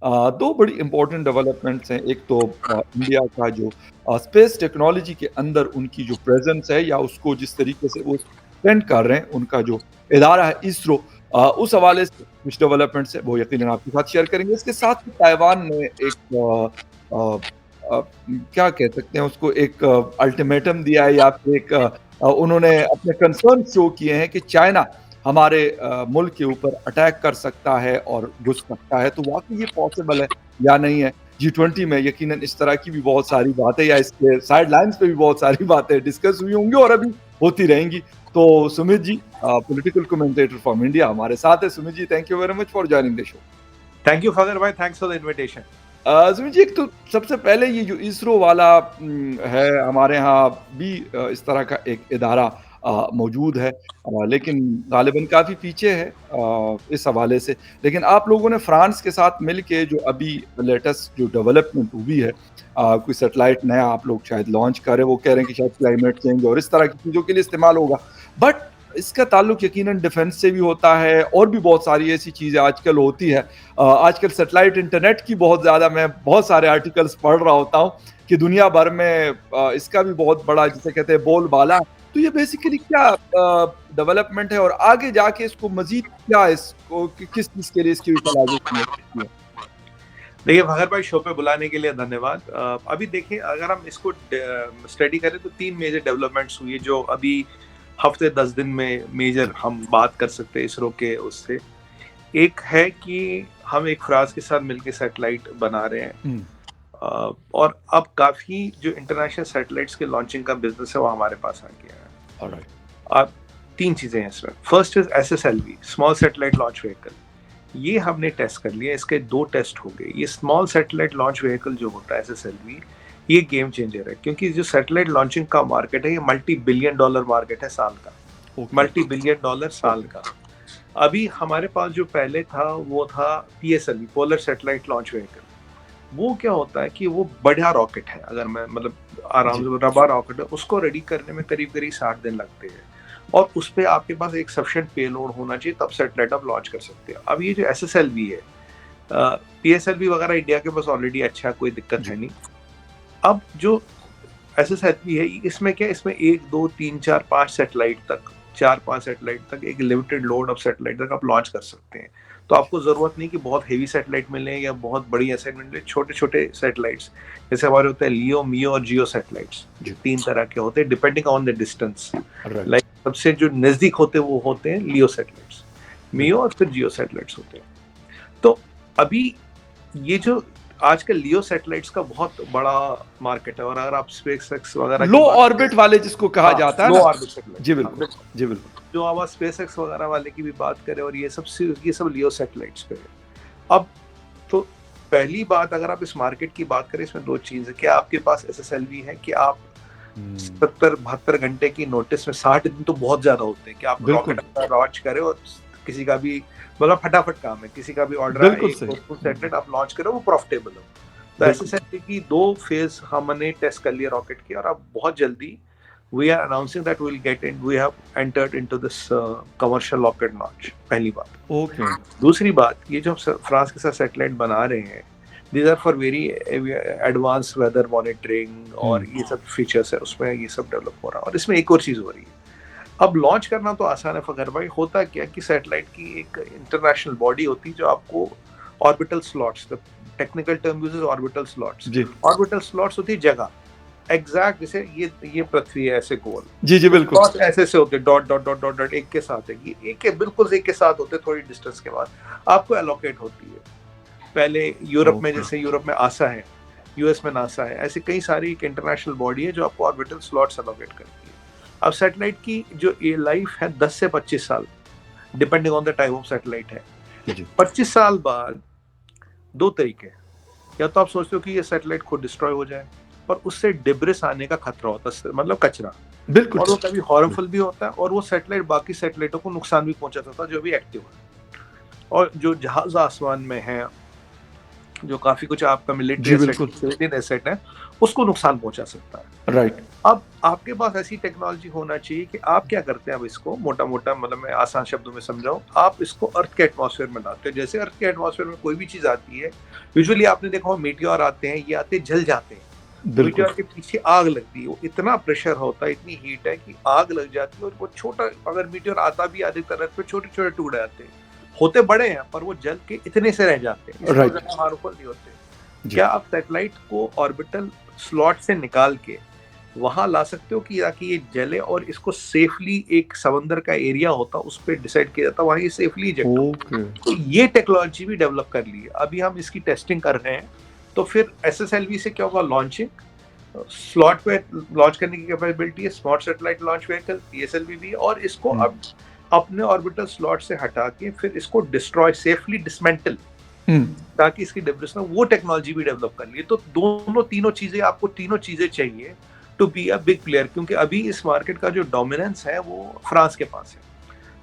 दो बड़ी important developments हैं। एक तो इंडिया का जो स्पेस टेक्नोलॉजी के अंदर उनकी जो प्रेजेंस है या उसको जिस तरीके से वो स्पेंड कर रहे हैं, उनका जो इदारा है इसरो, उस हवाले से कुछ डेवलपमेंट्स है वो यकीनन आपके साथ शेयर करेंगे। इसके साथ ही ताइवान ने एक अ, अ, क्या कह सकते हैं उसको, एक अल्टीमेटम दिया है या फिर एक उन्होंने अपने कंसर्न शो किए हैं कि चाइना हमारे मुल्क के ऊपर अटैक कर सकता है और घुस सकता है। तो वाक़ई ये पॉसिबल है या नहीं है? G20 में यकीनन इस तरह की भी बहुत सारी बातें या इसके साइडलाइन्स पे भी बहुत सारी बातें डिस्कस हुई होंगी और अभी होती रहेंगी। तो Sumit ji, political commentator from India हमारे साथ हैं। Sumit ji, thank you very much for joining the show. Thank you फगर भाई, thanks for the invitation. Sumit ji, एक तो सबसे पहले ये जो इसरो वाला है, हमारे यहाँ भी इस तरह का एक इदारा मौजूद है, लेकिन ग़ालिबन काफ़ी पीछे है इस हवाले से। लेकिन आप लोगों ने फ्रांस के साथ मिल के जो अभी लेटेस्ट जो डेवलपमेंट हुई है, कोई सैटेलाइट नया आप लोग शायद लॉन्च कर रहे हैं, वो कह रहे हैं कि शायद क्लाइमेट चेंज और इस तरह की चीज़ों के लिए इस्तेमाल होगा। बट इसका ताल्लुक यकीनन डिफेंस से भी होता है और भी बहुत सारी ऐसी चीज़ें आजकल होती है। आजकल सैटेलाइट इंटरनेट की बहुत ज़्यादा, मैं बहुत सारे आर्टिकल्स पढ़ रहा होता हूँ कि दुनिया भर में इसका भी बहुत बड़ा जिसे कहते हैं बोलबाला। तो ये बेसिकली क्या डेवलपमेंट है और आगे जाके इसको मज़ीद क्या इसको किस चीज़ के लिए इसकी यूटिलाइजेशन हो सकती है? देखिए फगर भाई, शो पे बुलाने के लिए धन्यवाद। अभी देखिए, अगर हम इसको स्टडी करें तो 3 मेजर डेवलपमेंट्स हुई है जो अभी हफ्ते 10 दिन में मेजर हम बात कर सकते हैं इसरो के उससे। एक है कि हम एक फ्रांस के साथ मिलकर सैटेलाइट बना रहे हैं, और अब काफी जो इंटरनेशनल सैटेलाइट्स के लॉन्चिंग का बिजनेस है वो हमारे पास आ गया है। ऑलराइट। अब 3 चीजें हैं इसमें। First is SSLV, small satellite launch vehicle. ये हमने टेस्ट कर लिया, इसके 2 टेस्ट हो गए। ये स्मॉल सैटेलाइट लॉन्च व्हीकल जो होता है SSLV, ये गेम चेंजर है, क्योंकि जो सैटेलाइट लॉन्चिंग का मार्केट है ये $multi-billion मार्केट है साल का। $multi-billion साल का। अभी हमारे पास जो पहले था वो था PSLV, polar satellite launch vehicle. वो क्या होता है कि वो बढ़िया रॉकेट है, अगर मैं मतलब आराम से रबा रॉकेट है, उसको रेडी करने में करीब 60 दिन लगते हैं, और उस पर आपके पास एक सफिशिएंट पेलोड होना चाहिए, तब सैटेलाइट आप लॉन्च कर सकते हैं। अब ये जो SSLV है, PSLV वगैरह इंडिया के पास ऑलरेडी अच्छा, कोई दिक्कत है नहीं। अब जो SSLV है, इसमें क्या, इसमें 1 2 3 4 5 सैटेलाइट तक, 4-5 सैटेलाइट तक, एक लिमिटेड लोड ऑफ सैटेलाइट तक आप लॉन्च कर सकते हैं। तो आपको जरूरत नहीं कि बहुत हेवी सैटेलाइट मिले या बहुत बड़ी असाइनमेंट मिले। छोटे छोटे सैटेलाइट्स जैसे हमारे होते हैं लियो, मियो और जियो सैटेलाइट्स, जो 3 तरह के होते हैं depending on the distance. Like सबसे जो नजदीक होते हैं वो होते हैं लियो सैटेलाइट्स, मियो और फिर जियो सैटेलाइट्स होते हैं। तो अभी ये जो आजकल लियो सैटेलाइट्स का बहुत बड़ा मार्केट है, और अगर आप स्पेसएक्स वगैरह लो ऑर्बिट वाले जिसको कहा जाता है लो ना, ऑर्बिट सैटेलाइट, जी बिल्कुल, जी बिल्कुल। जो आप स्पेसएक्स वगैरह वाले की भी बात करें, और ये सब लियो सैटेलाइट्स पे है। अब तो पहली बात, अगर आप इस मार्केट की बात करें, इसमें 2 चीज है। क्या आपके पास SSLV है कि आप 70-72 घंटे की नोटिस में, 60 दिन तो बहुत ज्यादा होते हैं कि आप रॉकेट लॉन्च करें और किसी का भी मतलब फटाफट काम है, किसी का भी ऑर्डर आए, सैटेलाइट आप लॉन्च करें, वो प्रॉफिटेबल हो। तो SSLV की 2 फेज हमने टेस्ट कर लिया रॉकेट की, और अब बहुत जल्दी we are announcing that we have entered into this commercial rocket launch। पहली बात। ओके। दूसरी बात, ये जो फ्रांस के साथ सैटेलाइट बना रहे हैं, these are for very advanced weather monitoring, और ये सब फीचर्स है उसमें, ये सब डेवलप हो रहा है। और इसमें एक और चीज हो रही है, अब लॉन्च करना तो आसान है फगर भाई। होता क्या कि सैटेलाइट की एक इंटरनेशनल बॉडी होती है जो आपको orbital slots, the technical term uses orbital slots. Orbital slots होती है जगह एग्जैक्ट, जैसे ये पृथ्वी है ऐसे गोल, जी बिल्कुल, ऐसे से होते dot dot dot dot dot एक के साथ है, ये एक के बिल्कुल एक के साथ होते, थोड़ी डिस्टेंस के बाद आपको एलोकेट होती है। पहले यूरोप में, जैसे यूरोप में आसा है, US में नासा है, ऐसे कई सारी एक इंटरनेशनल बॉडी है जो आपको ऑर्बिटल स्लॉट्स एलोकेट करती है। अब सैटेलाइट की जो लाइफ है 10 से 25 साल, depending on the type of satellite है। 25 साल बाद 2 तरीके, या तो आप सोचते हो कि ये सैटेलाइट खुद डिस्ट्रॉय हो जाए, और उससे डिब्रिस आने का खतरा होता है, मतलब कचरा, बिल्कुल, और वो कभी हार्मफुल भी होता है, और वो सैटेलाइट बाकी सैटेलाइटों को नुकसान भी पहुंचा सकता है जो भी एक्टिव है। और जो जहाज आसमान में है जो काफी कुछ आपका मिलिट्री जी, एसेट, बिल्कुल। सिविलियन एसेट है, उसको नुकसान पहुंचा सकता है। राइट। अब आपके पास ऐसी टेक्नोलॉजी होना चाहिए कि आप क्या करते हैं, अब इसको मोटा मोटा मतलब मैं आसान शब्दों में समझाऊं, आप इसको अर्थ के एटमॉस्फेयर में लाते हो। जैसे अर्थ के एटमॉस्फेयर में कोई भी चीज आती है, यूजुअली आपने देखा हो मीटियोर आते हैं, ये आते जल जाते हैं, बिल्कुल। मीटियोर के पीछे आग लगती है, वो इतना प्रेशर होता है, इतनी हीट है कि आग लग जाती है, और वो छोटा, अगर मीटियोर आता भी अधिकतर पे छोटे छोटे टुकड़े आते हैं, होते बड़े हैं पर वो जल के इतने से रह जाते हैं, इसलिए वो राइट। ज्यादा हार्मफुल नहीं होते। जी। क्या आप सैटेलाइट को ऑर्बिटल स्लॉट से निकाल के वहां ला सकते हो कि ताकि ये जले, और इसको सेफली, एक समंदर का एरिया होता उस पर डिसाइड किया जाता वहां ये सेफली इजेक्ट हो। ओके। तो ये टेक्नोलॉजी भी डेवलप कर ली है, अभी हम इसकी टेस्टिंग कर रहे हैं। तो फिर एसएसएलवी से क्या होगा, लॉन्चिंग, स्लॉट पे लॉन्च करने की कैपेबिलिटी है, small satellite launch vehicle PSLV भी, और इसको हुँ। अब अपने ऑर्बिटल स्लॉट से हटा के फिर इसको डिस्ट्रॉय, सेफली डिसमेंटल, हुँ। ताकि इसकी डिब्रिस में, वो टेक्नोलॉजी भी डेवलप कर ली है। तो दोनों तीनों चीजें, आपको तीनों चीजें चाहिए to be a big player, क्योंकि अभी इस मार्केट का जो डोमिनेंस है वो फ्रांस के पास है,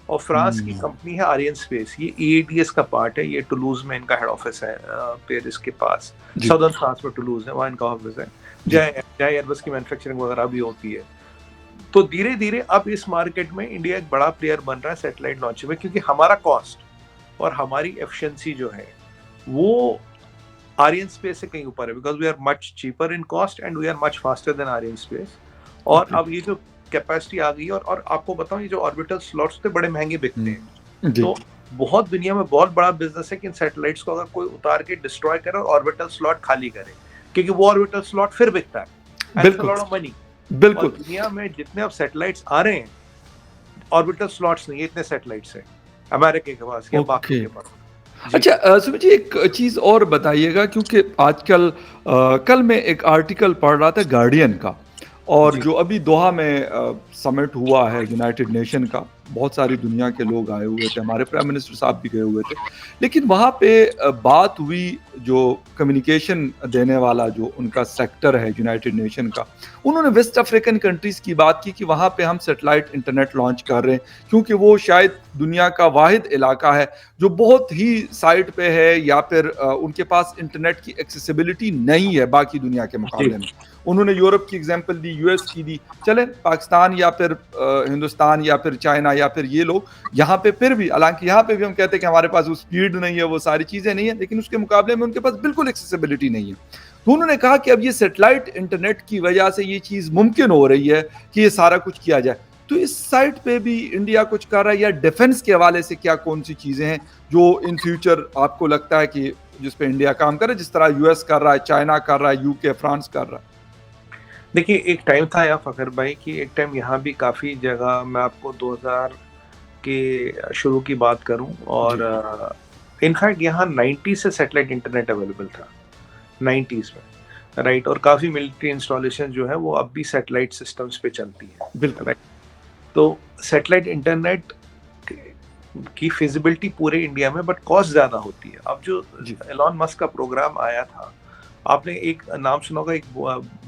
और फ्रांस की हुँ। कंपनी है आर्यन स्पेस, ये ईएडीएस का पार्ट है, ये टुलूज में इनका हेड ऑफिस है, पेरिस के पास, जी। साउदर्न फ्रांस में टुलूज है, वहाँ इनका ऑफिस है, जी। जहाँ जहाँ एयरबस की मैन्युफैक्चरिंग वगैरह भी होती है। तो धीरे धीरे अब इस मार्केट में इंडिया एक बड़ा प्लेयर बन रहा है सैटेलाइट लॉन्च में, क्योंकि हमारा कॉस्ट और हमारी एफिशिएंसी जो है वो आर्यन स्पेस से कहीं ऊपर है, because we are much cheaper in cost and we are much faster than Arianespace. और ओके। अब ये जो कैपेसिटी आ गई है, और आपको बताऊं, ये जो ऑर्बिटल स्लॉट्स थे बड़े महंगे बिकते हैं, हुँ। जी। तो बहुत दुनिया में बहुत बड़ा बिजनेस है कि इन सैटेलाइट्स को अगर कोई उतार के डिस्ट्रॉय करे और ऑर्बिटल स्लॉट खाली करे, क्योंकि वो ऑर्बिटल स्लॉट फिर बिकता है, एंड इट्स अ बिल्कुल, लॉट ऑफ मनी। और बिल्कुल। दुनिया में जितने अब सैटेलाइट्स आ रहे हैं, ऑर्बिटल स्लॉट्स नहीं है, इतने सैटेलाइट्स हैं अमेरिका के पास या बाकी ओके। के पास। जी अच्छा सुमित जी एक चीज़ और बताइएगा क्योंकि आजकल कल मैं एक आर्टिकल पढ़ रहा था गार्डियन का और जी जो अभी दोहा में समिट हुआ है यूनाइटेड नेशन का बहुत सारी दुनिया के लोग आए हुए थे हमारे प्राइम मिनिस्टर साहब भी गए हुए थे लेकिन वहाँ पे बात हुई जो कम्युनिकेशन देने वाला जो उनका सेक्टर है यूनाइटेड नेशन का उन्होंने वेस्ट अफ्रीकन कंट्रीज़ की बात की कि वहाँ पे हम सेटेलाइट इंटरनेट लॉन्च कर रहे हैं क्योंकि वो शायद दुनिया का वाहिद इलाका है जो बहुत ही साइड पे है या फिर उनके पास इंटरनेट की एक्सेसिबिलिटी नहीं है बाकी दुनिया के मुकाबले में। उन्होंने यूरोप की एग्जांपल दी, यूएस की दी, चले पाकिस्तान या फिर हिंदुस्तान या फिर चाइना या फिर ये लोग यहाँ पे फिर भी हालांकि यहाँ पे भी हम कहते हैं कि हमारे पास वो स्पीड नहीं है वो सारी चीज़ें नहीं है लेकिन उसके मुकाबले में उनके पास बिल्कुल एक्सेसिबिलिटी नहीं है। तो उन्होंने कहा कि अब ये सेटेलाइट इंटरनेट की वजह से ये चीज़ मुमकिन हो रही है कि ये सारा कुछ किया जाए। तो इस साइड पे भी इंडिया कुछ कर रहा है या डिफेंस के हवाले से क्या कौन सी चीज़ें हैं जो इन फ्यूचर आपको लगता है कि जिस पे इंडिया काम करे जिस तरह यूएस कर रहा है, चाइना कर रहा है, यूके, फ्रांस कर रहा है? देखिए, एक टाइम था यार फ़खर भाई कि एक टाइम यहाँ भी काफ़ी जगह, मैं आपको 2000 के शुरू की बात करूँ, और इनफैक्ट यहाँ 90 से सैटेलाइट इंटरनेट अवेलेबल था, 90s में, राइट। और काफ़ी मिलिट्री इंस्टॉलेशन जो है वो अब भी सैटेलाइट सिस्टम्स पे चलती है, बिल्कुल। राइट। तो सैटेलाइट इंटरनेट की फिजिबिलिटी पूरे इंडिया में, बट कॉस्ट ज़्यादा होती है। अब जो जी। एलॉन मस्क का प्रोग्राम आया था, आपने एक नाम सुना होगा, एक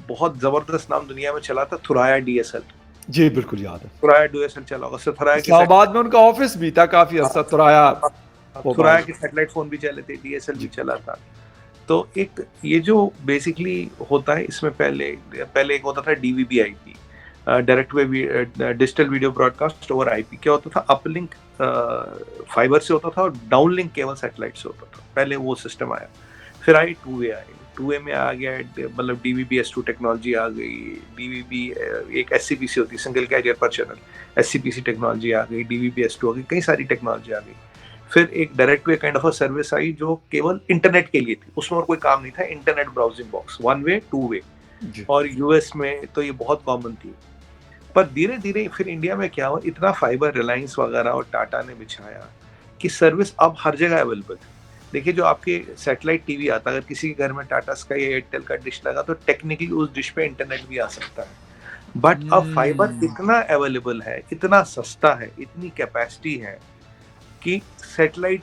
बहुत जबरदस्त नाम दुनिया में चला था, थुराया डीएसएल। जी, बिल्कुल याद है। थुराया डीएसएल चला होगा, उससे थुराया के इस्लामाबाद में उनका ऑफिस भी था काफ़ी अर्सा तुराया थुराया मोबाइल। के सैटेलाइट फ़ोन भी चले थे, डीएसएल भी जी। चला था। तो एक ये जो बेसिकली होता है, इसमें पहले एक होता था DVB IP, direct wave digital video broadcast over IP. क्या होता था, अपलिंक फाइबर से होता था और डाउनलिंक केवल सैटेलाइट से होता था, पहले वो सिस्टम आया। फिर आई टू वे आए, टू वे में आ गया मतलब DVB-S2 टेक्नोलॉजी आ गई, DVB एक SCPC होती है, सिंगल कैरियर पर चैनल, SCPC टेक्नोलॉजी आ गई, DVB-S2 आ गई, कई सारी टेक्नोलॉजी आ गई। फिर एक direct way kind of a service आई जो केवल इंटरनेट के लिए थी, उसमें और कोई काम नहीं था, internet browsing box, one way two way, जी। और यूएस में तो ये बहुत कॉमन थी। पर धीरे धीरे फिर इंडिया में क्या हुआ, इतना फाइबर रिलायंस वगैरह और टाटा ने बिछाया कि सर्विस अब हर जगह अवेलेबल है। देखिए, जो आपके सैटेलाइट टीवी आता है, अगर किसी के घर में टाटा स्काई या एयरटेल का डिश लगा तो टेक्निकली उस डिश पे इंटरनेट भी आ सकता है। बट अब फाइबर इतना अवेलेबल है, इतना सस्ता है, इतनी कैपेसिटी है कि सैटेलाइट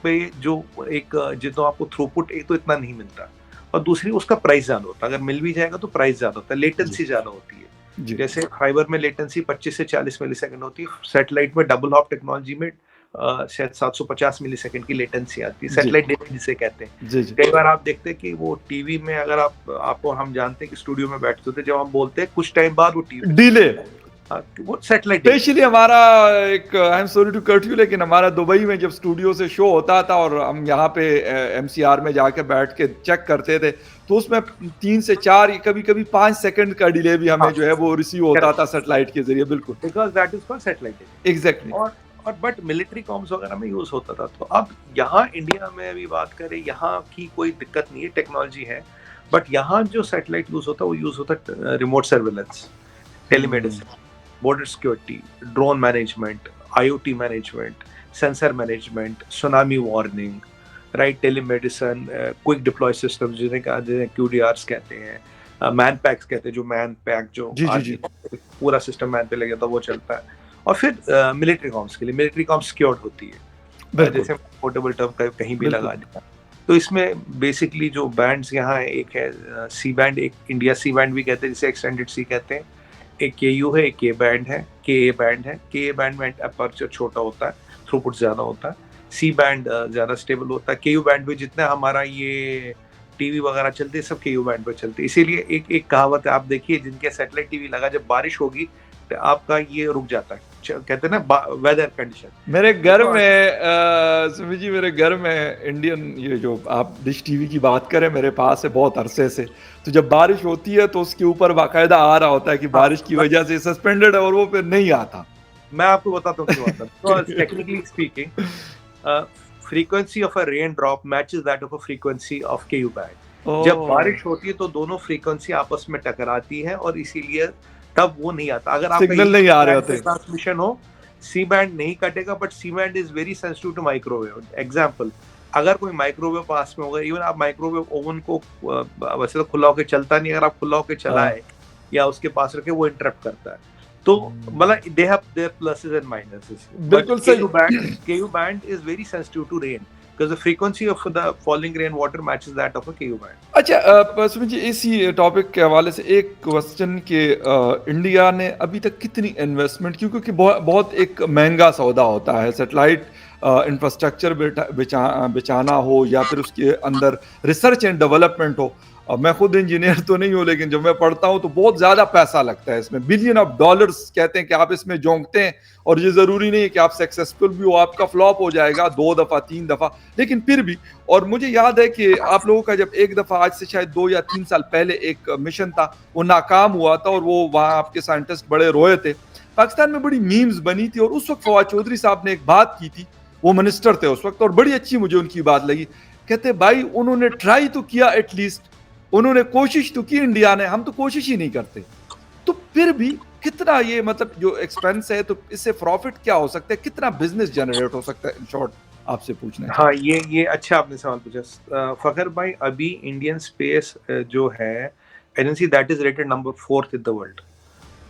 पे जो एक जितना आपको थ्रूपुट, एक तो इतना नहीं मिलता, और दूसरी उसका प्राइस ज्यादा होता है। अगर मिल भी जाएगा तो प्राइस ज्यादा होता है, लेटेंसी ज्यादा होती है। जी। जैसे फाइबर में लेटेंसी 25 से 40 मिलीसेकंड होती है, सैटेलाइट में डबल हॉप टेक्नोलॉजी में शायद 750 मिलीसेकंड की लेटेंसी आती है, जी, सैटेलाइट डिले जिसे कहते हैं। जी, जी। कई बार आप देखते हैं कि वो टीवी में अगर आपको हम जानते हैं कि स्टूडियो में बैठते थे, जब हम बोलते हैं कुछ टाइम बाद वो टीवी डिले। वो सैटेलाइट डिले। स्पेशली हमारा एक I am sorry to cut you, लेकिन हमारा दुबई में जब स्टूडियो से शो होता था और हम यहाँ पे एमसीआर में जाके बैठ के चेक करते थे, तो उसमें 3 से 4, कभी कभी 5 सेकंड का डिले भी हमें हाँ, जो है वो रिसीव होता था सैटेलाइट के जरिए। बिल्कुल, because that is called satellite delay. Exactly. और बट मिलिट्री कॉम्स वगैरह में यूज होता था। तो अब यहाँ इंडिया में अभी बात करें, यहाँ की कोई दिक्कत नहीं है, टेक्नोलॉजी है, बट यहाँ जो सैटेलाइट यूज होता है वो यूज होता है remote surveillance, telemedicine, border security, drone management, IoT management, sensor management, tsunami warning, right, telemedicine, quick deploy system जिन्हें क्यूडीआरस कहते हैं, मैन पैक्स कहते हैं, जो मैन पैक जो जी, जी, जी। पूरा सिस्टम मैन पे लग जाता है वो चलता है। और फिर मिलिट्री कॉम्स के लिए मिलिट्री कॉम्स सिक्योर्ड होती है, बिल्कुल, जैसे पोर्टेबल टर्म कहीं भी बिल्कुल। लगा दिया। तो इसमें बेसिकली जो बैंड्स यहाँ है, एक है सी बैंड, एक इंडिया सी बैंड भी कहते हैं जिसे एक्सटेंडेड सी कहते हैं, एक के यू है, एक के बैंड है, के ए बैंड है। के ए बैंड में अपर्चर छोटा होता है, थ्रूपुट ज़्यादा होता है। सी बैंड ज़्यादा स्टेबल होता है। के यू बैंड पे जितना हमारा ये टीवी वगैरह चलते हैं सब के यू बैंड पर चलते हैं। इसीलिए एक एक कहावत है, आप देखिए जिनके सैटेलाइट टीवी लगा, जब बारिश होगी तो आपका ये रुक जाता है, कहते हैं ना वेदर कंडीशन। मेरे घर में सुमित जी, मेरे घर में इंडियन ये जो आप डिश टीवी की बात करें मेरे पास है बहुत अरसे से। तो जब बारिश होती है तो उसके ऊपर बाकायदा आ रहा होता है कि बारिश की वजह से सस्पेंडेड है, और वो फिर नहीं आता। मैं आपको बताता हूँ क्यों आता है। तो technically speaking, frequency of a rain drop matches that of a frequency of के यू बैंड। जब बारिश होती है तो दोनों फ्रीक्वेंसी आपस में टकराती है और इसीलिए तब वो नहीं आता। अगर आपका सिग्नल नहीं आ रहे होते, ट्रांसमिशन हो, सी बैंड नहीं कटेगा, but C band is very sensitive to microwave. Example, अगर कोई माइक्रोवेव पास में होगा, इवन आप माइक्रोवेव ओवन को वैसे तो खुला होकर चलता नहीं, अगर आप खुला होकर चलाए या उसके पास रखे, वो इंटरप्ट करता है। तो मतलब they have their pluses and minuses. बिल्कुल सही। KU band is very sensitive to rain because the frequency of the falling rain water matches that of a KU band. अच्छा, सुमित जी, इसी टॉपिक के हवाले से एक क्वेश्चन कि इंडिया ने अभी तक कितनी इन्वेस्टमेंट की, क्योंकि बहुत एक महंगा सौदा होता है सैटेलाइट इंफ्रास्ट्रक्चर बिछाना हो या फिर उसके अंदर रिसर्च एंड डेवलपमेंट हो। मैं खुद इंजीनियर तो नहीं हूँ, लेकिन जब मैं पढ़ता हूँ तो बहुत ज़्यादा पैसा लगता है इसमें, बिलियन ऑफ डॉलर्स कहते हैं कि आप इसमें झोंकते हैं, और ये ज़रूरी नहीं है कि आप सक्सेसफुल भी हो, आपका फ्लॉप हो जाएगा 2 दफ़ा 3 दफ़ा, लेकिन फिर भी। और मुझे याद है कि आप लोगों का जब एक दफ़ा आज से शायद 2 या 3 साल पहले एक मिशन था, वो नाकाम हुआ था, और वो वहाँ आपके साइंटिस्ट बड़े रोए थे। पाकिस्तान में बड़ी मीम्स बनी थी, और उस वक्त फवाद चौधरी साहब ने एक बात की थी, वो मिनिस्टर थे उस वक्त, और बड़ी अच्छी मुझे उनकी बात लगी। कहते भाई उन्होंने ट्राई तो किया, एटलीस्ट उन्होंने कोशिश तो की इंडिया ने, हम तो कोशिश ही नहीं करते। तो फिर भी कितना ये मतलब जो एक्सपेंस है, तो इससे प्रॉफिट क्या हो सकता है, कितना बिजनेस जनरेट हो सकता है, इन शॉर्ट आपसे पूछना है। हाँ, ये अच्छा आपने सवाल पूछा फखर भाई। अभी इंडियन स्पेस जो है agency, that is rated number 4th in the world,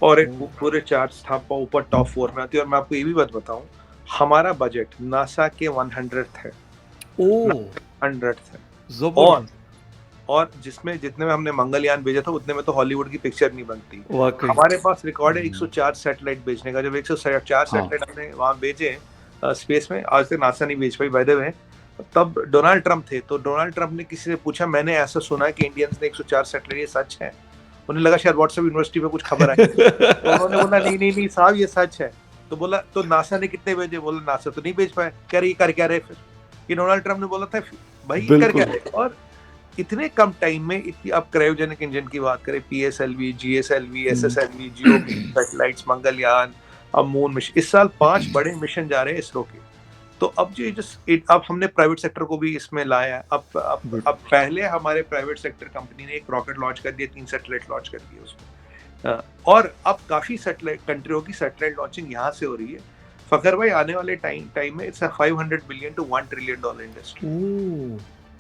और एक पूरे चार्ट्स था ऊपर टॉप 4 में आती है। और मैं आपको ये भी बात बताऊं, हमारा बजट नासा के 100th है। 100th है, और जिसमें जितने में हमने मंगलयान भेजा था उतने में तो हॉलीवुड की पिक्चर नहीं बनती। हमारे पास रिकॉर्ड है 104 सैटेलाइट भेजने का। जब 104 सैटेलाइट हमने वहां भेजे स्पेस में, आज तक नासा नहीं भेज पाई बाय द वे। तब डोनाल्ड ट्रम्प थे, तो डोनाल्ड ट्रम्प ने किसी से पूछा, मैंने ऐसा सुना है कि इंडियंस ने 104 सैटेलाइट, ये सच है? उन्हें लगा शायद व्हाट्सएप यूनिवर्सिटी पे कुछ खबर आई। तो उन्होंने बोला नहीं साहब ये सच है। तो बोला तो नासा ने कितने भेजे? बोला नासा तो नहीं भेज पाए। कह रहे ये कर क्या रहे फिर? ये डोनाल्ड ट्रम्प ने बोला था भाई ये कर क्या रहे। और इतने कम टाइम में इतनी, आप क्रायोजेनिक इंजन की बात करें, PSLV, GSLV, SSLV, GOV satellites, Mangalyaan, अब मून मिशन, इस साल 5 बड़े मिशन जा रहे हैं इसरो के। तो अब अब हमने प्राइवेट सेक्टर को भी इसमें लाया है। अब पहले हमारे प्राइवेट सेक्टर कंपनी ने एक रॉकेट लॉन्च कर दिया, 3 सैटेलाइट लॉन्च कर दिए उसमें, और अब काफी सैटेलाइट कंट्रियों की सैटेलाइट लॉन्चिंग यहाँ से हो रही है। फखर भाई, आने वाले टाइम में it's 500 billion to $1 trillion industry.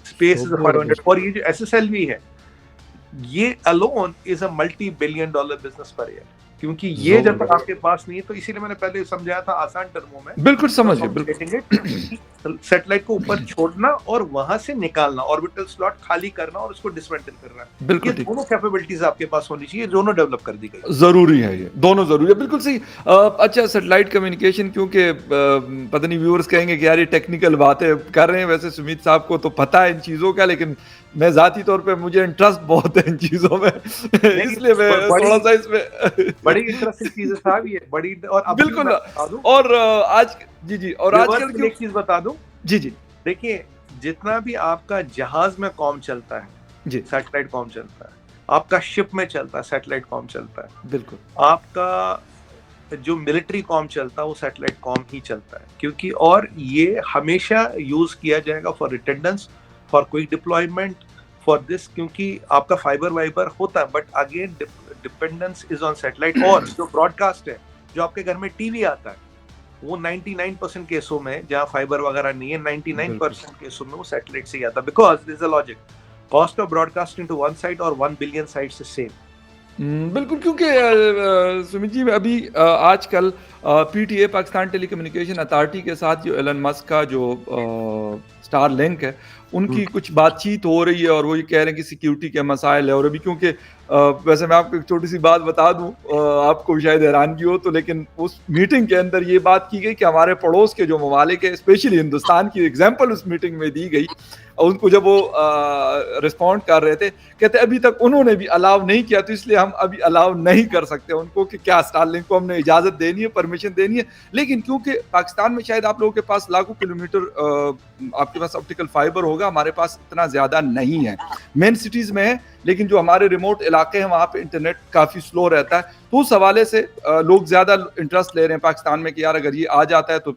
Space is 500, और ये जो SSLV है, ये alone is a multi-billion-dollar business per year. क्योंकि ये जब ज़बरदस्त। आपके पास नहीं है, तो इसीलिए मैंने पहले समझाया था आसान टर्मों में, बिल्कुल समझ गए, बिल्कुल। सैटेलाइट को ऊपर छोड़ना और वहां से निकालना, ऑर्बिटल स्लॉट खाली करना और उसको डिसमेंटल करना, ये बिल्कुल ठीक। दोनों कैपेबिलिटीज आपके पास होनी चाहिए, दोनों डेवलप कर दी गई। ज़रूरी है ये, दोनों ज़रूरी है, बिल्कुल सही। अच्छा सैटेलाइट कम्युनिकेशन क्योंकि पता नहीं व्यूअर्स कहेंगे कि यार ये टेक्निकल बातें कर रहे हैं, वैसे सुमित साहब को तो पता है इन चीज़ों का, लेकिन मैं ज़ाती तौर पे मुझे इंटरेस्ट बहुत है इन चीज़ों में इसलिए मैं थोड़ा-सा इसमें बड़ी इंटरेस्टिंग चीज़ है साहब ये, बड़ी। और अब भी बिल्कुल। मैं बता दूं, और आज जी, जी और रिवर्स आजकल में क्यों एक चीज़ बता दूं, जी, जी, देखिए जितना भी आपका जहाज में कॉम चलता है, जी, सैटेलाइट कॉम चलता है, आपका शिप में चलता है, सैटेलाइट कॉम चलता है, बिल्कुल। आपका जो मिलिट्री कॉम चलता है वो सैटेलाइट कॉम ही चलता है, क्योंकि और ये हमेशा यूज किया जाएगा for redundance, for quick deployment, for this, क्योंकि आपका फाइबर वाइबर होता है, but again dependence is on satellite. और जो ब्रॉडकास्ट है, जो आपके घर में टीवी आता है, वो 99% केसों में जहाँ फाइबर वगैरह नहीं है, 99% केसों में वो सैटेलाइट से ही आता है, because this is a logic, cost of broadcasting to one side और 1 बिलियन साइट्स इज सेम। बिल्कुल क्योंकि सुमित जी अभी आजकल पीटीए पाकिस्तान टेलीकम्युनिकेशन अथॉरिटी के साथ जो एलन मस्क का जो स्टार लिंक है उनकी कुछ बातचीत हो रही है और वो ये कह रहे हैं कि सिक्योरिटी के मसाइल है। और अभी क्योंकि वैसे मैं आपको एक छोटी सी बात बता दूं, आपको शायद हैरानगी हो तो, लेकिन उस मीटिंग के अंदर ये बात की गई कि हमारे पड़ोस के जो ममालिक है, स्पेशली हिंदुस्तान की एग्जाम्पल उस मीटिंग में दी गई। और उनको जब वो रिस्पॉन्ड कर रहे थे, कहते अभी तक उन्होंने भी अलाउ नहीं किया, तो इसलिए हम अभी अलाउ नहीं कर सकते उनको कि क्या स्टारलिंक को हमने इजाज़त देनी है, परमिशन देनी है। लेकिन क्योंकि पाकिस्तान में शायद आप लोगों के पास लाखों किलोमीटर आपके पास ऑप्टिकल फाइबर होगा, हमारे पास इतना ज़्यादा नहीं है। मेन सिटीज़ में है, लेकिन जो हमारे रिमोट इलाके हैं वहाँ पे इंटरनेट काफ़ी स्लो रहता है। तो उस हवाले से लोग ज़्यादा इंटरेस्ट ले रहे हैं पाकिस्तान में कि यार अगर ये आ जाता है तो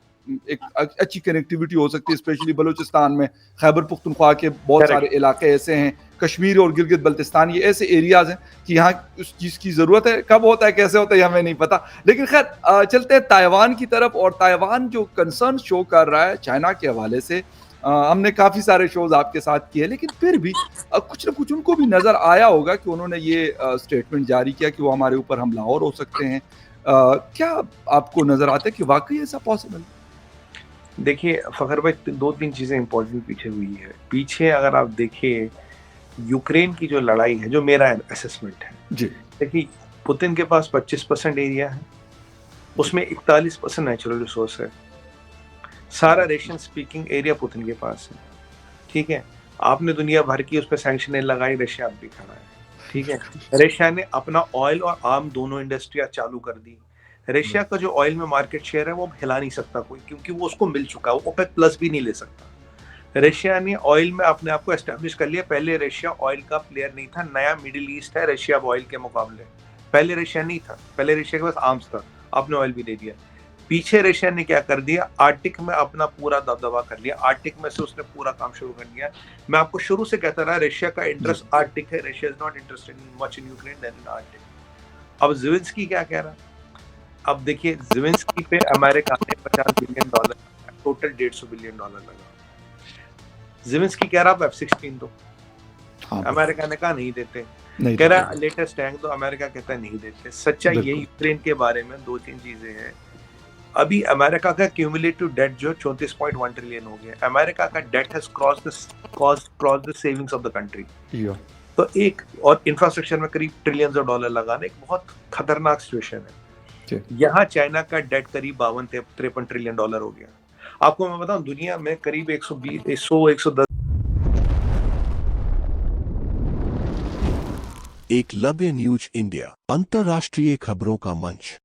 एक अच्छी कनेक्टिविटी हो सकती है, स्पेशली बलूचिस्तान में, खैबर पुख्तनख्वा के बहुत सारे इलाके ऐसे हैं, कश्मीर और गिलगित बल्तिस्तान, ये ऐसे एरियाज हैं कि यहाँ उस चीज़ की ज़रूरत है। कब होता है, कैसे होता है, हमें नहीं पता। लेकिन खैर चलते हैं ताइवान की तरफ। और ताइवान जो कंसर्न शो कर रहा है चाइना के हवाले से, हमने काफ़ी सारे शोज आपके साथ किए, लेकिन फिर भी कुछ ना कुछ उनको भी नज़र आया होगा कि उन्होंने ये स्टेटमेंट जारी किया कि वो हमारे ऊपर हमलावर हो सकते हैं। क्या आपको नज़र आता है कि वाकई ऐसा पॉसिबल है? देखिए फखर भाई, 2-3 चीज़ें इंपॉर्टेंट पीछे हुई है। पीछे अगर आप देखिए यूक्रेन की जो लड़ाई है, जो मेरा असेसमेंट है, जी, देखिए पुतिन के पास 25% एरिया है, उसमें 41% नेचुरल रिसोर्स है, सारा रशियन स्पीकिंग एरिया पुतिन के पास है, ठीक है। आपने दुनिया भर की उस पर सैंक्शनें लगाई, रशिया अब भी खड़ा है, ठीक है। रशिया ने अपना ऑयल और आर्म दोनों इंडस्ट्रियाँ चालू कर दी। रशिया का जो ऑयल में मार्केट शेयर है वो अब हिला नहीं सकता कोई, क्योंकि वो उसको मिल चुका है, वो ओपेक प्लस भी नहीं ले सकता। रशिया ने ऑयल में अपने आप को एस्टेब्लिश कर लिया। पहले रशिया ऑयल का प्लेयर नहीं था, नया मिडिल ईस्ट है रशिया ऑयल के मुकाबले। पहले रशिया नहीं था, पहले रशिया के पास आर्म्स था, आपने ऑयल भी दे दिया। पीछे रशिया ने क्या कर दिया, आर्टिक में अपना पूरा दबदबा कर लिया, आर्टिक में से उसने पूरा काम शुरू कर दिया। मैं आपको शुरू से कहता रहा रशिया का इंटरेस्ट आर्टिक है, Russia is not interested much in Ukraine than in Arctic. अब ज़ेलेंस्की क्या कह रहा है, अब देखिए ज़ेलेंस्की पे अमेरिका ने $50 बिलियन, टोटल $150 बिलियन लगा। ज़ेलेंस्की कह रहा आप F-16 दो, अमेरिका ने कहा नहीं देते, कह रहा लेटेस्ट टैंक दो, अमेरिका कहता है नहीं देते। सच्चाई ये यूक्रेन के बारे में 2-3 चीजें हैं। अभी अमेरिका का क्यूमुलेटिव डेट जो 34.1 ट्रिलियन हो गया, अमेरिका का debt has cross the savings of the country. तो एक और इंफ्रास्ट्रक्चर में करीब ट्रिलियंस ऑफ डॉलर लगाना एक बहुत खतरनाक सिचुएशन है। यहाँ चाइना का डेट करीब 52-53 ट्रिलियन डॉलर हो गया। आपको मैं बताऊं, दुनिया में करीब 110 एकलव्य न्यूज इंडिया, अंतर्राष्ट्रीय खबरों का मंच।